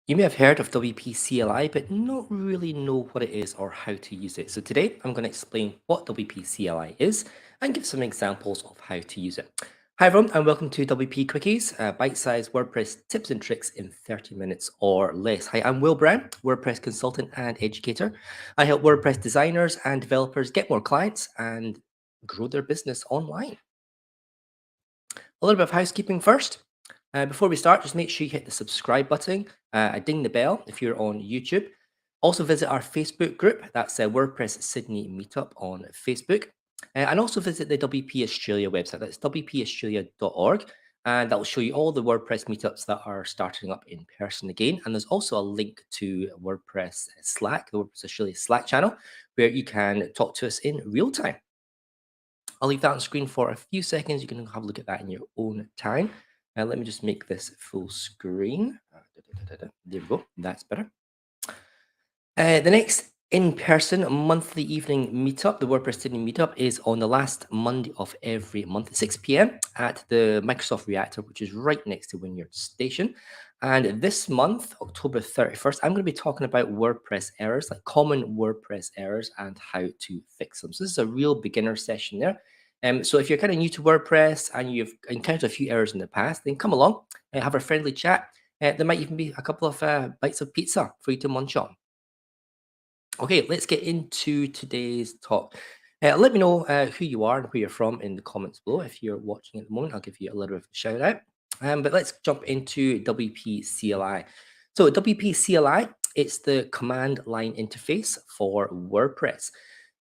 You may have heard of WP-CLI, but not really know what it is or how to use it. So today I'm going to explain what WP-CLI is and give some examples of how to use it. Hi everyone and welcome to WP Quickies, bite-sized WordPress tips and tricks in 30 minutes or less. Hi, I'm Will Brown, WordPress consultant and educator. I help WordPress designers and developers get more clients and grow their business online. A little bit of housekeeping first. Before we start, just make sure you hit the subscribe button, ding the bell if you're on YouTube. Also visit our Facebook group, that's WordPress Sydney Meetup on Facebook. And also visit the WP Australia website, that's wpaustralia.org. And that will show you all the WordPress meetups that are starting up in person again. And there's also a link to WordPress Slack, the WordPress Australia Slack channel, where you can talk to us in real time. I'll leave that on screen for a few seconds. You can have a look at that in your own time. Let me just make this full screen. There we go. That's better. The next in-person monthly evening meetup, the WordPress Sydney meetup, is on the last Monday of every month at 6 p.m. at the Microsoft Reactor, which is right next to Wynyard Station. And this month, October 31st, I'm going to be talking about WordPress errors, like common WordPress errors and how to fix them. So this is a real beginner session there. So if you're kind of new to WordPress and you've encountered a few errors in the past, then come along and have a friendly chat. There might even be a couple of bites of pizza for you to munch on. Okay, let's get into today's talk. Let me know who you are and where you're from in the comments below. If you're watching at the moment, I'll give you a little bit of a shout out. But let's jump into WP-CLI. So WP-CLI, it's the command line interface for WordPress.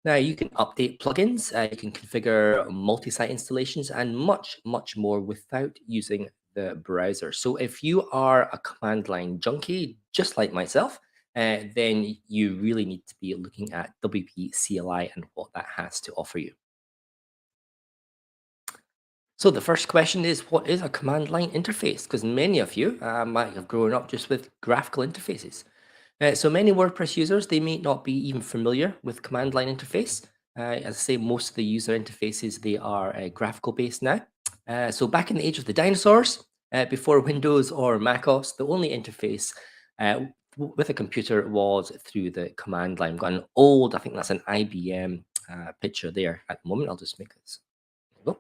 Now you can update plugins, you can configure multi-site installations and much, much more without using the browser. So if you are a command line junkie, just like myself, then you really need to be looking at WP-CLI and what that has to offer you. So the first question is, what is a command line interface? Because many of you might have grown up just with graphical interfaces. So many WordPress users, they may not be even familiar with command line interface. As I say, most of the user interfaces, they are graphical based now. So back in the age of the dinosaurs, before Windows or macOS, the only interface with a computer was through the command line. I've got an old, I think that's an IBM picture there at the moment. I'll just make this. There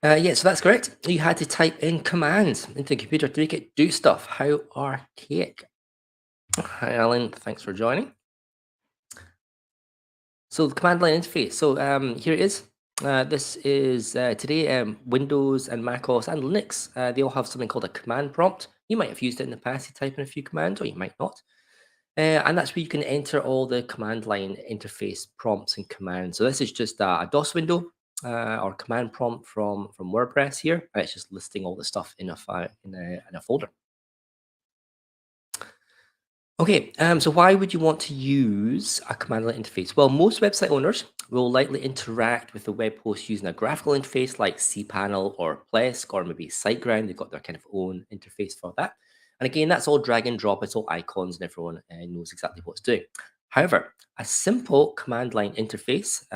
we go. Yeah, so that's correct. You had to type in commands into the computer to make it do stuff. How archaic. Hi, Alan. Thanks for joining. So the command line interface. So here it is. This is today Windows and macOS and Linux. They all have something called a command prompt. You might have used it in the past to type in a few commands, or you might not. And that's where you can enter all the command line interface prompts and commands. So this is just a DOS window or command prompt from WordPress here. And it's just listing all the stuff in a file in a folder. Okay, so why would you want to use a command line interface? Well, most website owners will likely interact with the web host using a graphical interface like cPanel or Plesk or maybe SiteGround. They've got their kind of own interface for that. And again, that's all drag and drop. It's all icons and everyone knows exactly what it's doing. However, a simple command line interface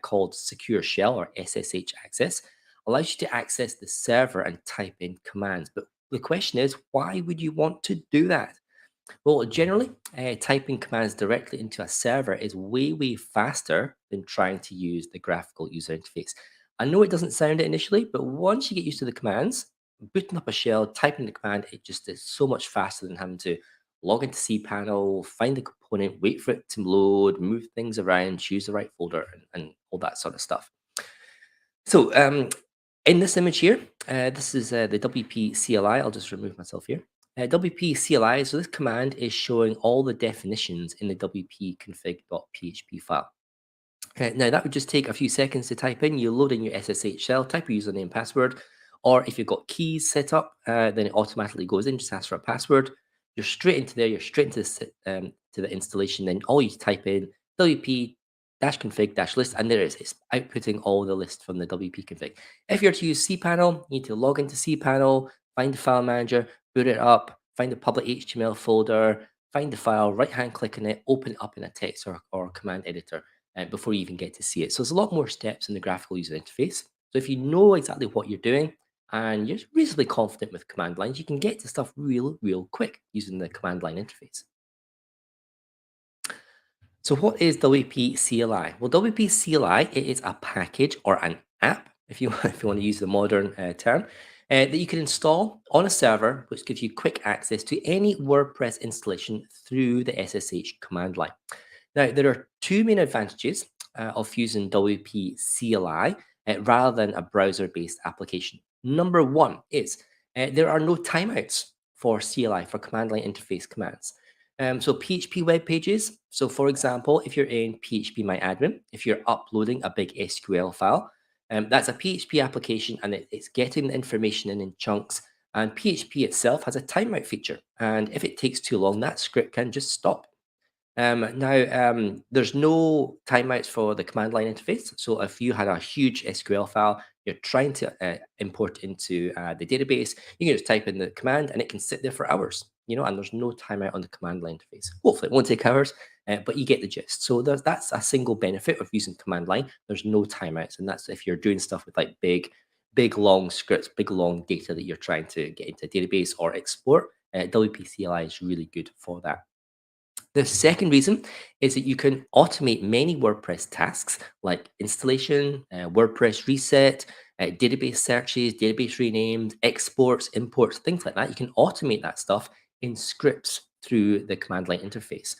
called Secure Shell or SSH Access allows you to access the server and type in commands. But the question is, why would you want to do that? Well, generally, typing commands directly into a server is way, way faster than trying to use the graphical user interface. I know it doesn't sound it initially, but once you get used to the commands, booting up a shell, typing the command, it just is so much faster than having to log into cPanel, find the component, wait for it to load, move things around, choose the right folder, and all that sort of stuff. So in this image here, this is the WP CLI. I'll just remove myself here. WP CLI, so this command is showing all the definitions in the wp-config.php file. Now that would just take a few seconds to type in. You load in your SSH shell, type your username and password, or if you've got keys set up, then it automatically goes in, just asks for a password. You're straight into there, you're straight into the installation, then all you type in wp-config-list, and there it is. It's outputting all the list from the WP config. If you're to use cPanel, you need to log into cPanel, find the file manager, boot it up, find the public HTML folder, find the file, right-hand click on it, open it up in a text or command editor before you even get to see it. So there's a lot more steps in the graphical user interface. So if you know exactly what you're doing and you're reasonably confident with command lines, you can get to stuff real quick using the command line interface. So what is WP-CLI? Well, WP-CLI, it is a package or an app, if you, if you want to use the modern term, that you can install on a server, which gives you quick access to any WordPress installation through the SSH command line. Now, there are two main advantages of using WP-CLI rather than a browser-based application. Number one is there are no timeouts for CLI, for command line interface commands. So PHP web pages. So for example, if you're in PHP if you're uploading a big SQL file, that's a PHP application and it's getting the information in chunks. And PHP itself has a timeout feature. And if it takes too long, that script can just stop. There's no timeouts for the command line interface. So if you had a huge SQL file, you're trying to import into the database, you can just type in the command and it can sit there for hours, and there's no timeout on the command line interface. Hopefully it won't take hours, but you get the gist. So that's a single benefit of using command line. There's no timeouts. And that's if you're doing stuff with like big long scripts, big long data that you're trying to get into a database or export, WP-CLI is really good for that. The second reason is that you can automate many WordPress tasks like installation, WordPress reset, database searches, database renames, exports, imports, things like that. You can automate that stuff in scripts through the command line interface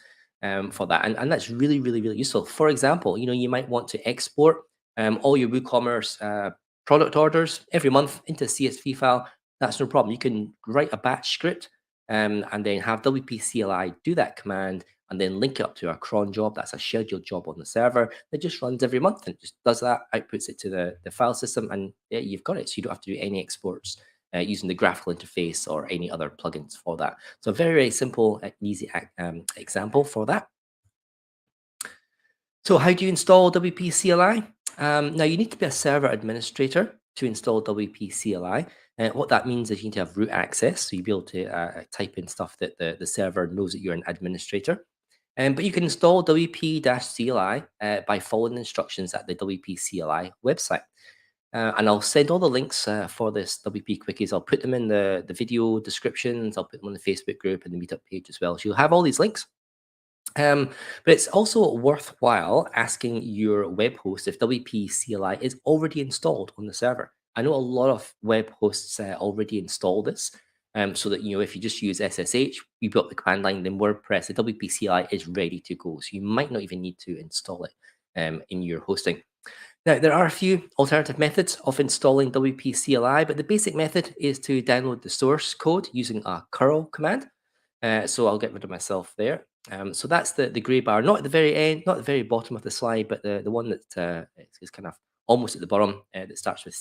for that. And that's really useful. For example, you might want to export all your WooCommerce product orders every month into a CSV file. That's no problem. You can write a batch script and then have WP-CLI do that command and then link it up to a cron job. That's a scheduled job on the server that just runs every month and just does that, outputs it to the file system, and yeah, you've got it. So you don't have to do any exports using the graphical interface or any other plugins for that. So a very simple and easy example for that. So how do you install WP-CLI? Now you need to be a server administrator to install WP-CLI. What that means is you need to have root access, so you'll be able to type in stuff that the server knows that you're an administrator. But you can install WP-CLI by following the instructions at the WP-CLI website. And I'll send all the links for this WP Quickies. I'll put them in the video descriptions. I'll put them on the Facebook group and the meetup page as well. So you'll have all these links. But it's also worthwhile asking your web host if WP-CLI is already installed on the server. I know a lot of web hosts already install this, so that if you just use SSH, you put up the command line, then WordPress, the WP-CLI is ready to go. So you might not even need to install it in your hosting. Now, there are a few alternative methods of installing WP-CLI, but the basic method is to download the source code using a curl command. So I'll get rid of myself there. So that's the gray bar, not at the very end, not at the very bottom of the slide, but the one that is kind of almost at the bottom that starts with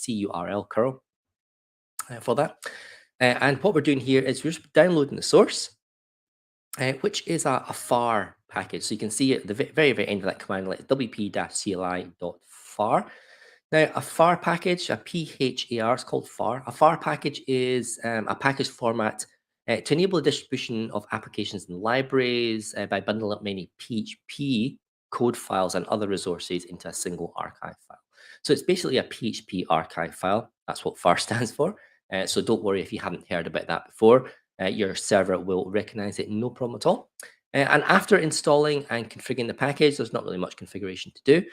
curl for that. And what we're doing here is we're just downloading the source, which is a FAR package. So you can see at the very end of that command line, wp-cli.far. Now, a FAR package, a PHAR, is called FAR. A FAR package is a package format to enable the distribution of applications and libraries by bundling up many PHP code files and other resources into a single archive file. So it's basically a PHP archive file. That's what FAR stands for. So don't worry if you haven't heard about that before. Your server will recognize it, no problem at all. And after installing and configuring the package, there's not really much configuration to do.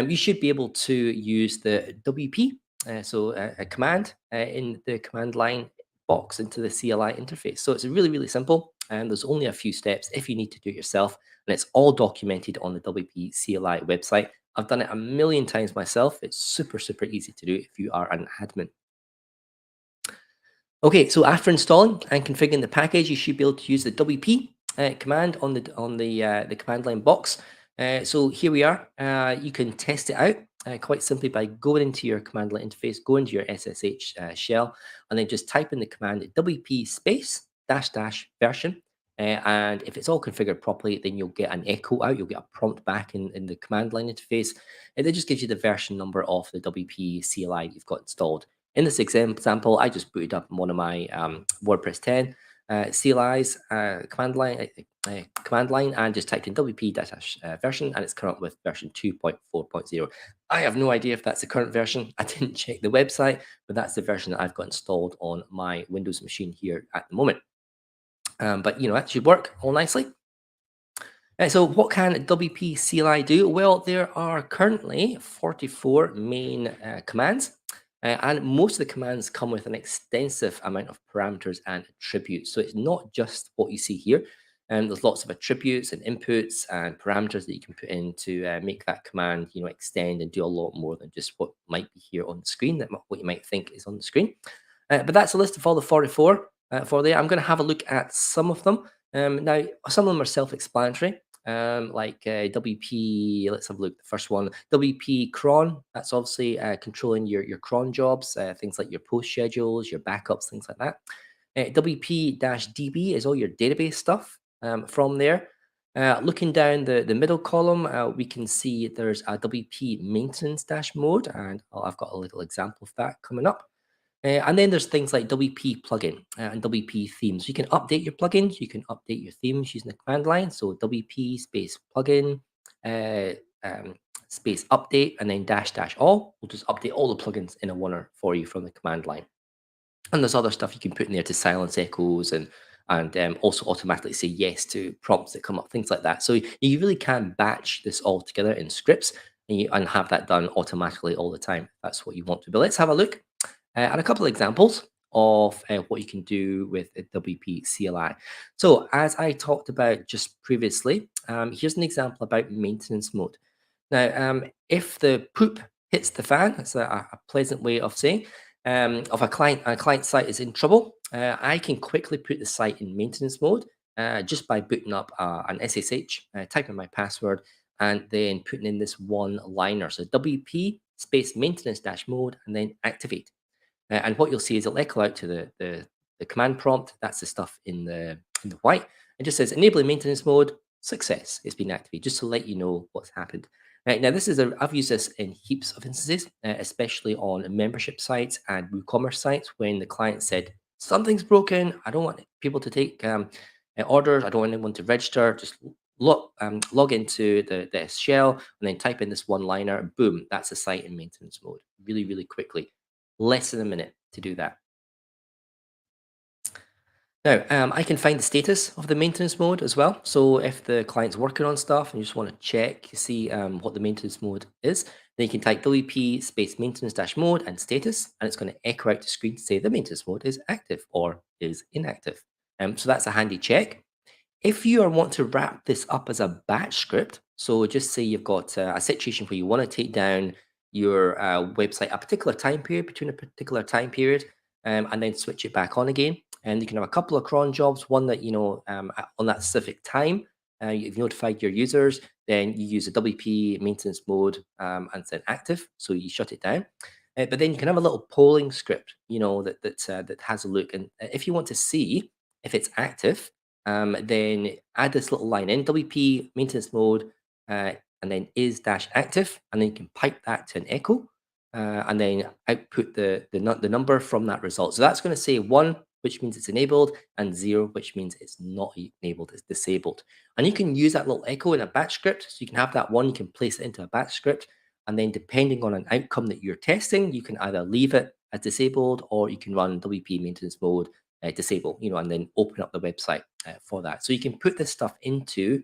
You should be able to use the WP, a command in the command line box into the CLI interface. So it's really simple, and there's only a few steps if you need to do it yourself, and it's all documented on the WP CLI website. I've done it a million times myself. It's super easy to do if you are an admin. Okay, so after installing and configuring the package, you should be able to use the WP command on the command line box. So here we are. You can test it out quite simply by going into your command line interface, go into your SSH shell, and then just type in the command WP space -- version. And if it's all configured properly, then you'll get an echo out. You'll get a prompt back in the command line interface. And it just gives you the version number of the WP CLI that you've got installed. In this example, I just booted up one of my WordPress 10, CLI's command line and just typed in WP version, and it's come up with version 2.4.0. I have no idea if that's the current version. I didn't check the website, but that's the version that I've got installed on my Windows machine here at the moment. But that should work all nicely. So what can WP CLI do? Well, there are currently 44 main commands, and most of the commands come with an extensive amount of parameters and attributes. So it's not just what you see here. And there's lots of attributes and inputs and parameters that you can put in to make that command, extend and do a lot more than just what might be here on the screen, what you might think is on the screen. But that's a list of all the 44 for there. I'm going to have a look at some of them. Now, some of them are self-explanatory, like WP. Let's have a look. The first one, WP cron. That's obviously controlling your cron jobs, things like your post schedules, your backups, things like that. WP-DB is all your database stuff from there. Looking down the middle column, we can see there's a WP maintenance dash mode, and I've got a little example of that coming up. And then there's things like WP plugin and WP themes. You can update your plugins, you can update your themes using the command line. So WP space plugin uh, space update and then dash dash all will just update all the plugins in a oneer for you from the command line. And there's other stuff you can put in there to silence echoes and also automatically say yes to prompts that come up, things like that. So you really can batch this all together in scripts and have that done automatically all the time. If that's what you want to. But let's have a look and a couple of examples of what you can do with a WP CLI. So as I talked about just previously, here's an example about maintenance mode. Now, if the poop hits the fan, that's a pleasant way of saying, of a client site is in trouble, I can quickly put the site in maintenance mode just by booting up an SSH, typing my password, and then putting in this one liner. So WP space maintenance dash mode and then activate. And what you'll see is it'll echo out to the command prompt. That's the stuff in the white. It just says enabling maintenance mode, success. It's been activated, just to let you know what's happened. Now, I've used this in heaps of instances, especially on membership sites and WooCommerce sites when the client said, something's broken. I don't want people to take orders. I don't want anyone to register. Just log into the shell and then type in this one liner. Boom, that's the site in maintenance mode really, really quickly. Less than a minute to do that. Now, I can find the status of the maintenance mode as well. So if the client's working on stuff and you just want to check, see what the maintenance mode is, then you can type WP space maintenance dash mode and status, and it's going to echo out the screen to say the maintenance mode is active or is inactive. So that's a handy check. If you want to wrap this up as a batch script, so just say you've got a situation where you want to take down your website a particular time period between a particular time period, and then switch it back on again. And you can have a couple of cron jobs, one that, on that specific time, you've notified your users, then you use a WP maintenance mode and set active, so you shut it down. But then you can have a little polling script, that has a look. And if you want to see if it's active, then add this little line in WP maintenance mode, and then is dash active, and then you can pipe that to an echo, and then output the number from that result. So that's going to say 1, which means it's enabled, and 0, which means it's not enabled, it's disabled. And you can use that little echo in a batch script. So you can have that one, you can place it into a batch script, and then depending on an outcome that you're testing, you can either leave it as disabled or you can run WP maintenance mode disable, and then open up the website for that. So you can put this stuff into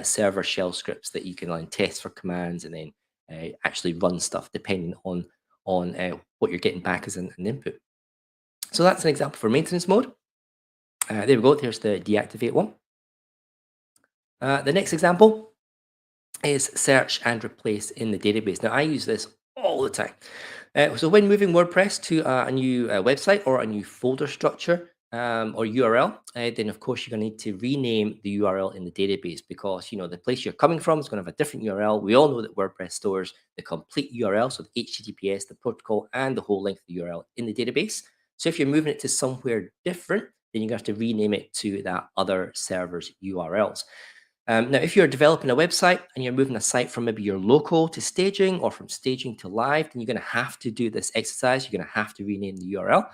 server shell scripts that you can then test for commands and then actually run stuff depending on what you're getting back as an input. So that's an example for maintenance mode. There we go. There's the deactivate one. The next example is search and replace in the database. Now, I use this all the time. So when moving WordPress to a new website or a new folder structure or URL, then of course you're going to need to rename the URL in the database because the place you're coming from is going to have a different URL. We all know that WordPress stores the complete URL, so the HTTPS, the protocol, and the whole length of the URL in the database. So if you're moving it to somewhere different, then you're going to have to rename it to that other server's URLs. Now, if you're developing a website and you're moving a site from maybe your local to staging or from staging to live, then you're going to have to do this exercise. You're going to have to rename the URL.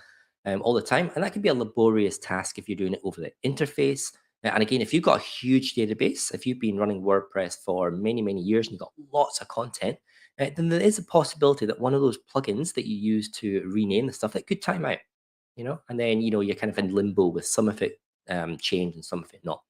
all the time. And that can be a laborious task if you're doing it over the interface. And again, if you've got a huge database, if you've been running WordPress for many, many years and you've got lots of content, then there is a possibility that one of those plugins that you use to rename the stuff that could time out, and then, you're kind of in limbo with some of it changed and some of it not.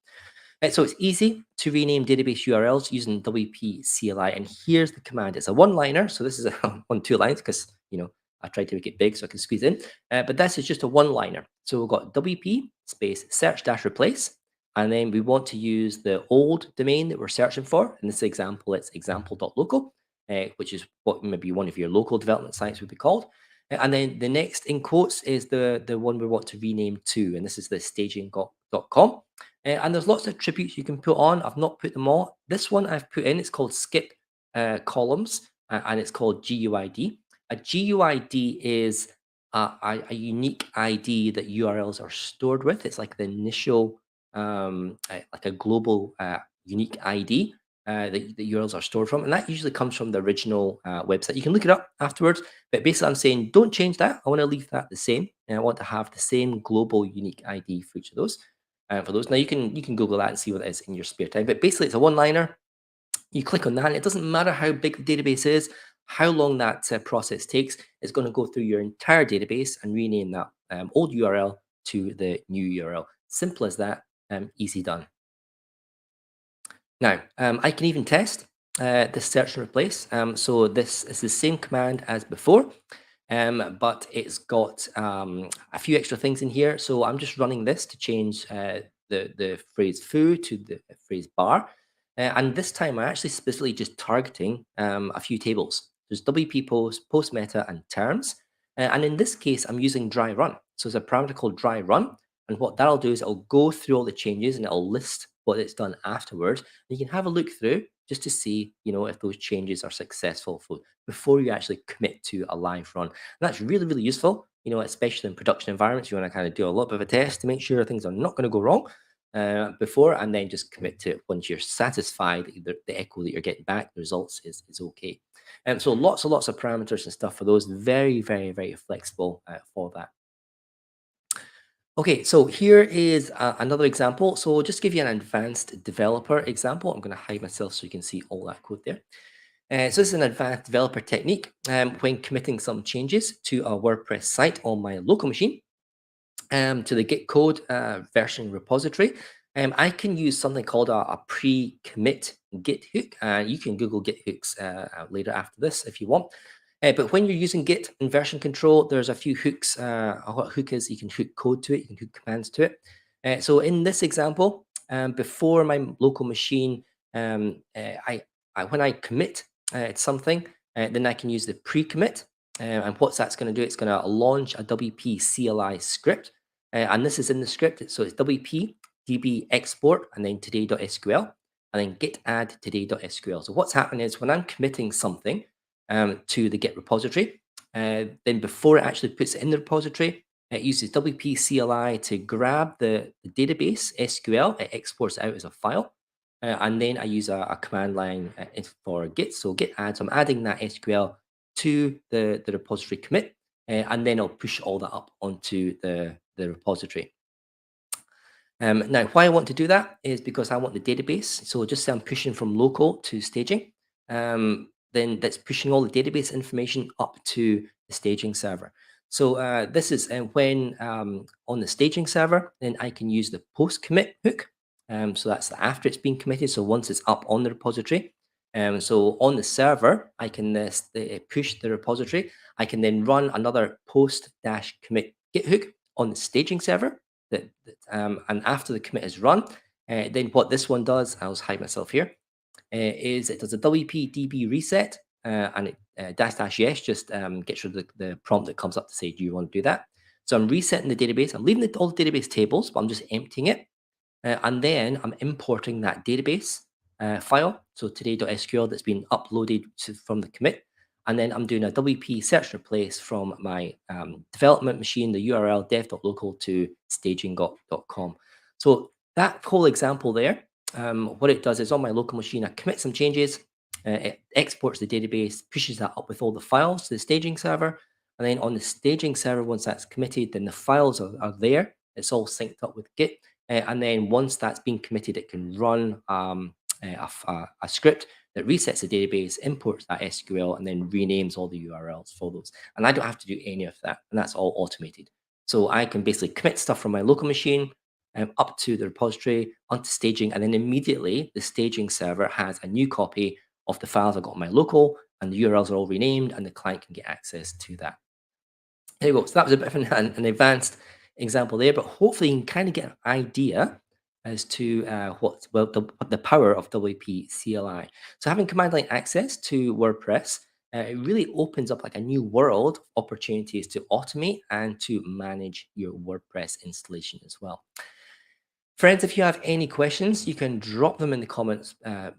So it's easy to rename database URLs using WP-CLI. And here's the command. It's a one-liner. So this is on 2 lines because, I tried to make it big so I can squeeze in. But this is just a one-liner. So we've got WP space search dash replace. And then we want to use the old domain that we're searching for. In this example, it's example.local, which is what maybe one of your local development sites would be called. And then the next in quotes is the one we want to rename to. And this is the staging.com. And there's lots of attributes you can put on. I've not put them all. This one I've put in, it's called skip columns, and it's called GUID. A GUID is a unique ID that URLs are stored with. It's like the initial, like a global unique ID that the URLs are stored from. And that usually comes from the original website. You can look it up afterwards. But basically, I'm saying don't change that. I want to leave that the same. And I want to have the same global unique ID for each of those. For those. Now you can Google that and see what it is in your spare time. But basically, it's a one-liner. You click on that, and it doesn't matter how big the database is, how long that process takes. It's going to go through your entire database and rename that old URL to the new URL. Simple as that. Easy done. Now, I can even test this search and replace. So this is the same command as before, but it's got a few extra things in here. So I'm just running this to change the phrase foo to the phrase bar. And this time I'm actually specifically just targeting a few tables. There's WP post, post meta, and terms. And in this case, I'm using dry run. So there's a parameter called dry run. And what that'll do is it'll go through all the changes and it'll list what it's done afterwards. You can have a look through just to see, if those changes are successful before you actually commit to a live run. And that's really, really useful, especially in production environments. You want to kind of do a little bit of a test to make sure things are not going to go wrong before, and then just commit to it once you're satisfied that the echo that you're getting back, the results is okay. And so lots and lots of parameters and stuff for those. Very, very, very flexible for that. Okay, so here is another example. So just give you an advanced developer example. I'm going to hide myself so you can see all that code there. So this is an advanced developer technique when committing some changes to a WordPress site on my local machine to the Git code version repository. I can use something called a pre-commit Git hook. You can Google Git hooks later after this if you want. But when you're using Git in version control, there's a few hooks. What a hook is, you can hook code to it, you can hook commands to it. So in this example, before my local machine, when I commit something, then I can use the pre-commit. And what that's going to do, it's going to launch a WP CLI script. And this is in the script. So it's WP db export and then today.sql and then git add today.sql. So what's happening is when I'm committing something to the Git repository, then before it actually puts it in the repository, it uses WP CLI to grab the database SQL. It exports it out as a file. And then I use a command line for Git. So git add, so I'm adding that SQL to the repository commit, and then I'll push all that up onto the repository. Now, why I want to do that is because I want the database. So just say I'm pushing from local to staging, then that's pushing all the database information up to the staging server. So this is when on the staging server, then I can use the post commit hook. So that's after it's been committed. So once it's up on the repository. So on the server, I can push the repository. I can then run another post dash commit Git hook on the staging server. And after the commit is run, then what this one does, I'll hide myself here, is it does a WP DB reset, and it dash yes just gets rid of the prompt that comes up to say, do you want to do that? So I'm resetting the database. I'm leaving all the database tables, but I'm just emptying it. And then I'm importing that database file, so today.sql that's been uploaded from the commit. And then I'm doing a WP search and replace from my development machine, the URL dev.local to staging.com. So that whole example there, what it does is on my local machine, I commit some changes, it exports the database, pushes that up with all the files to the staging server, And then on the staging server, once that's committed, then the files are there. It's all synced up with Git. And then once that's been committed, it can run a script that resets the database, imports that SQL, and then renames all the URLs for those. And I don't have to do any of that. And that's all automated. So I can basically commit stuff from my local machine up to the repository, onto staging, and then immediately the staging server has a new copy of the files I got on my local, and the URLs are all renamed, and the client can get access to that. There you go. So that was a bit of an advanced example there, but hopefully you can kind of get an idea as to what the power of WP CLI. So having command line access to WordPress, it really opens up like a new world of opportunities to automate and to manage your WordPress installation as well. Friends, if you have any questions, you can drop them in the comments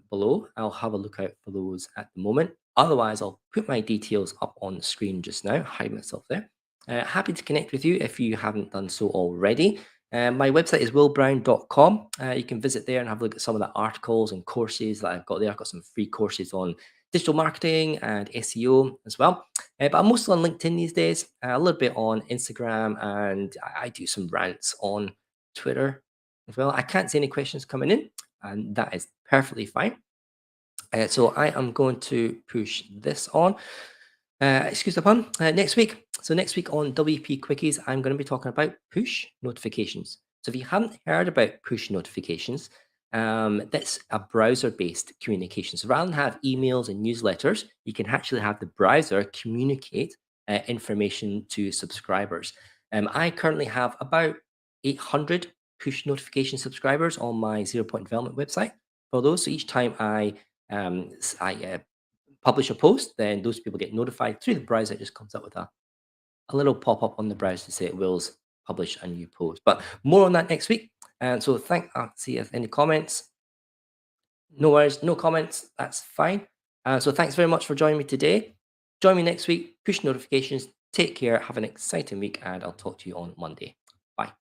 below. I'll have a look out for those at the moment. Otherwise, I'll put my details up on the screen just now, hide myself there. Happy to connect with you if you haven't done so already. My website is willbrown.com. You can visit there and have a look at some of the articles and courses that I've got there. I've got some free courses on digital marketing and SEO as well. But I'm mostly on LinkedIn these days, a little bit on Instagram, and I do some rants on Twitter as well. I can't see any questions coming in, and that is perfectly fine. So I am going to push this on. Excuse the pun. Next week. So next week on WP Quickies, I'm going to be talking about push notifications. So if you haven't heard about push notifications, that's a browser-based communication. So rather than have emails and newsletters, you can actually have the browser communicate information to subscribers. I currently have about 800 push notification subscribers on my 0 Point Development website. For those, so each time I publish a post, then those people get notified through the browser. It just comes up with a little pop-up on the browser to say it will publish a new post. But more on that next week. And so I'll see if any comments. No worries, no comments. That's fine. So thanks very much for joining me today. Join me next week. Push notifications. Take care. Have an exciting week, and I'll talk to you on Monday. Bye.